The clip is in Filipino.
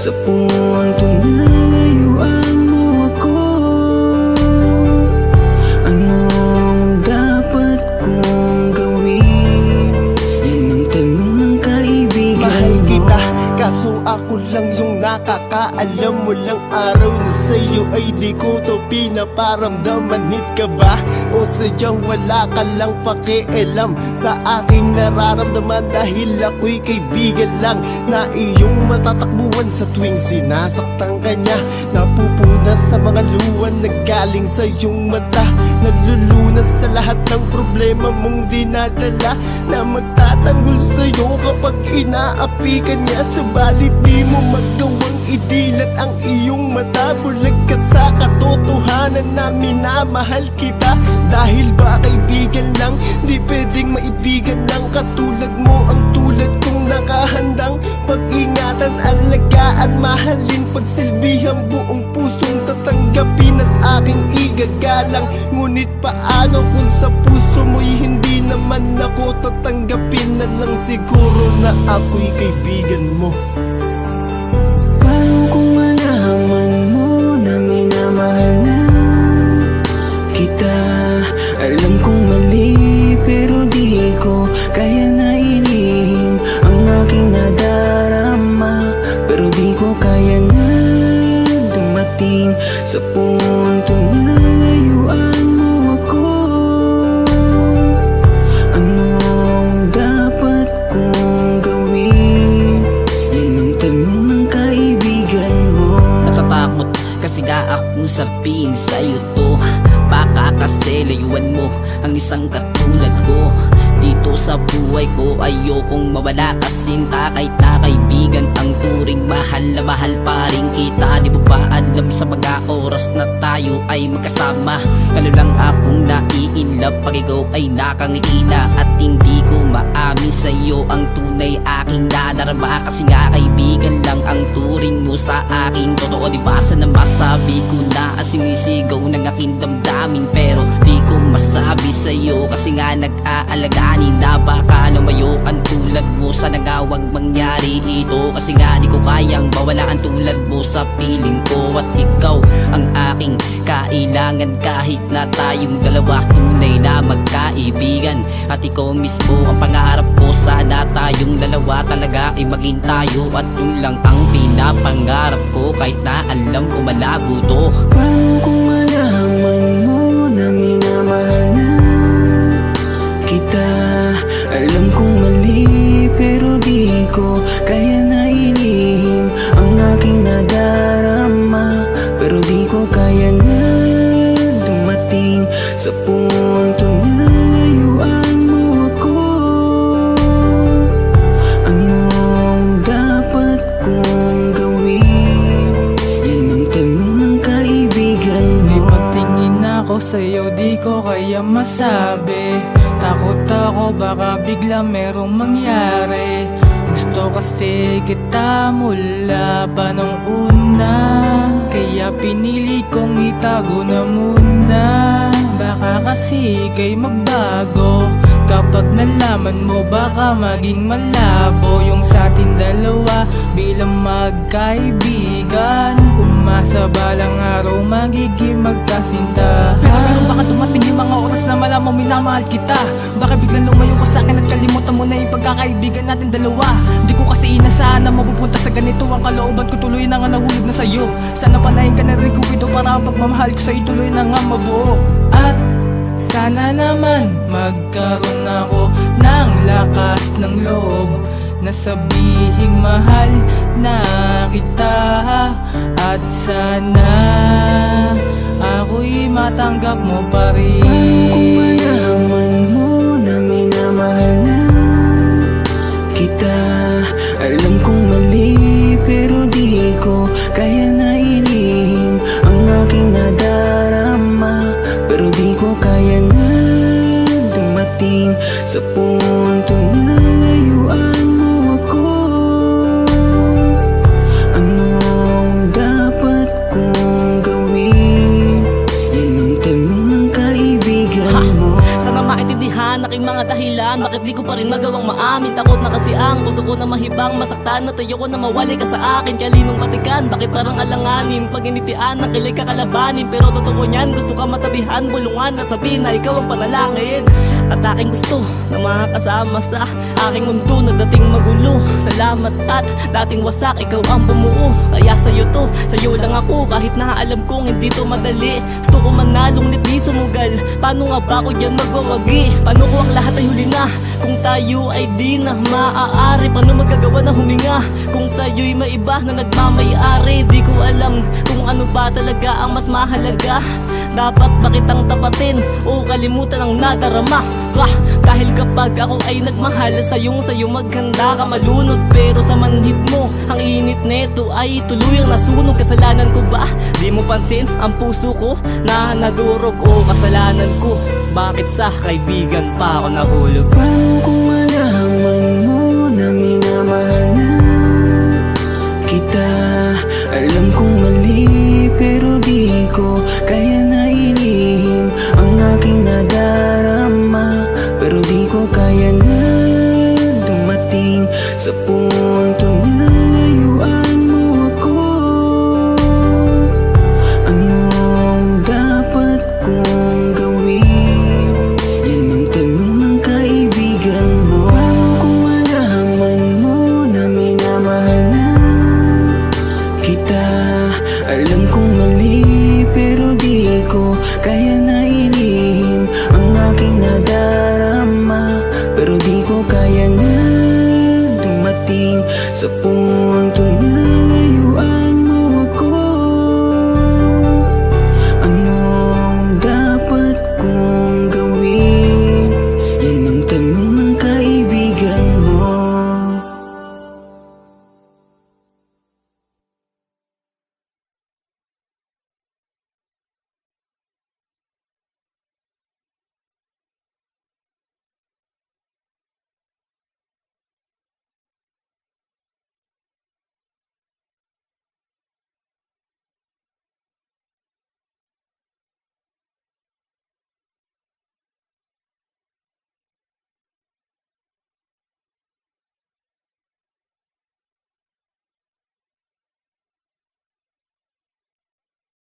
sa punto na layuan mo ako. Anong dapat kong gawin? Yan ang tanong ng kaibigan Mahal mo. kita, kaso ako lang yung nakakaalam. Walang araw na sa'yo ay di ko to pinaparamdaman. Hit ka ba? O sadyang wala ka lang pakialam sa aking nararamdaman? Dahil ako'y kaibigan lang na iyong matatakbuhan sa tuwing sinasaktan ka niya. Napupunas sa mga luha na galing sa iyong mata, nalulunas sa lahat ng problema mong dinadala, na magtatanggol sa'yo kapag inaapi ka niya. Subalit di mo magawang idilat ang iyong mata. Bulag ka sa katotohanan na minamahal kita. Dahil ba kaibigan lang, di pwedeng maibigan ng katulad mo. Ang tulad kong nakahandang pag-ingatan, alagaan, mahalin, pagsilbihang buong pusong tatanggapin at aking igagalang. Ngunit paano kung sa puso mo'y hindi naman ako tatanggapin na lang siguro na ako'y kaibigan mo? Paano kung malaman mo na minamahal na kita? Alam kong mali pero di ko kaya na ilihim ang aking nadarama. Pero di ko kaya na dumating sa punto na layuan mo ako. Anong dapat kong gawin? Yan ang tanong ng kaibigan mo. Natatakot kasi nga akong sabihin sa'yo to. Baka kasi layuan mo ang isang katulad ko. Dito sa buhay ko ayokong mawala kasinta. Kahit na kaibigan ang turing, mahal na mahal pa rin kita. Di mo ba alam sa mga oras na tayo ay magkasama? Lalo lang akong naiinlove pag ikaw ay nakangihina. At hindi ko maamin sa'yo ang tunay aking nadarama. Kasi nga kaibigan lang ang turing mo sa akin. Totoo di ba sa na masabi ko na sinisigaw ng aking damdamin? Pero di ko masabi sa'yo kasi nga nag-aalaganin na baka lumayo ang tulad mo. Sana nga wag mangyari ito kasi nga di ko kayang mawala ang tulad mo sa piling ko. At ikaw ang aking kailangan kahit na tayong dalawa tunay na magkaibigan. At ikaw mismo ang pangarap ko, sana tayong dalawa talaga ay maging tayo. At yun lang ang pinapangarap ko kahit na alam ko malabo to. Paano kung malaman mo na minamahal na kita? Alam kong mali pero di ko kaya na ilihim ang aking nadarama. Pero di ko kaya na dumating sa punto na layuan mo ako. Anong dapat kong gawin? Yan ang tanong ng kaibigan mo. May patingin ako sa'yo, di ko kaya masabi. Takot ako baka bigla merong mangyari. Gusto kasi kita mula pa nung una, kaya pinili kong itago na muna. Baka kasi kay magbago kapag nalaman mo, baka maging malabo yung sa ating dalawa bilang magkaibigan. Umasa balang araw magiging magkasinta. Pero baka dumating yung mga oras na malaman mo minamahal kita. Baka biglang lumayo ka sa akin at kalimutan mo na yung pagkakaibigan natin dalawa. Di ko kasi inasahan na mapupunta sa ganito ang kalooban ko, tuloy na nga nahulog na sa'yo. Sana panahin ka na rin Cupido para ang pagmamahal ko sa'yo tuloy na nga mabuo. At sana naman magkaroon ako ng lakas ng loob na sabihing mahal na kita. At sana ako'y matanggap mo pa rin. Paano kung malaman mo na minamahal na kita? Alam kong mali pero di ko kaya na ilihim ang aking nadarama. Pero di ko kaya na dumating sa punto na layuan mo ako. Anong dapat kong gawin? Yan ang tanong ng kaibigan mo. Sana maintindihan aking mga dahilan, bakit di ko pa rin magawang maamin, takot na kasi ang puso ko na mahibang masaktan. At ayoko na mawali ka sa akin, kalinong patikan. Bakit parang alanganin, pag initian ng kilig kakalabanin. Pero totoo niyan, gusto ka matabihan, bulungan at sabihin na ikaw ang panalangin. At aking gusto na makakasama sa aking mundo na dating magulo. Salamat at dating wasak, ikaw ang bumuo. Kaya sa'yo to, sa'yo lang ako. Kahit na alam kong hindi to madali, gusto ko manalo ngunit di sumugal. Paano nga ba ko dyan magwawagi? Paano ko ang lahat ay huli na kung tayo ay di na maaari? Paano magagawa na huminga kung sa'yo'y may iba na nagmamayari? Di ko alam kung ano ba talaga ang mas mahalaga. Dapat ba kitang tapatin o kalimutan ang nadarama? Dahil kapag ako ay nagmahal sa'yo maghanda ka malunod. Pero sa manhid mo, ang init neto ay tuluyang nasunog. Kasalanan ko ba? Di mo pansin ang puso ko na nadurog. O kasalanan ko, bakit sa kaibigan pa ako nahulog? Paano kung malaman mo na minamahal na kita? Alam kong mali pero di ko kaya na ilihim ang aking nadarama. Pero di ko kaya na dumating sa punto na layuan mo ako. Anong dapat kong gawin? Yan ang tanong ng kaibigan mo. Paano kung malaman mo na minamahal na kita? Alam kong mali pero di ko kaya na ilihim ang aking nadarama. Pero di ko kaya na dumating sa punto na layuan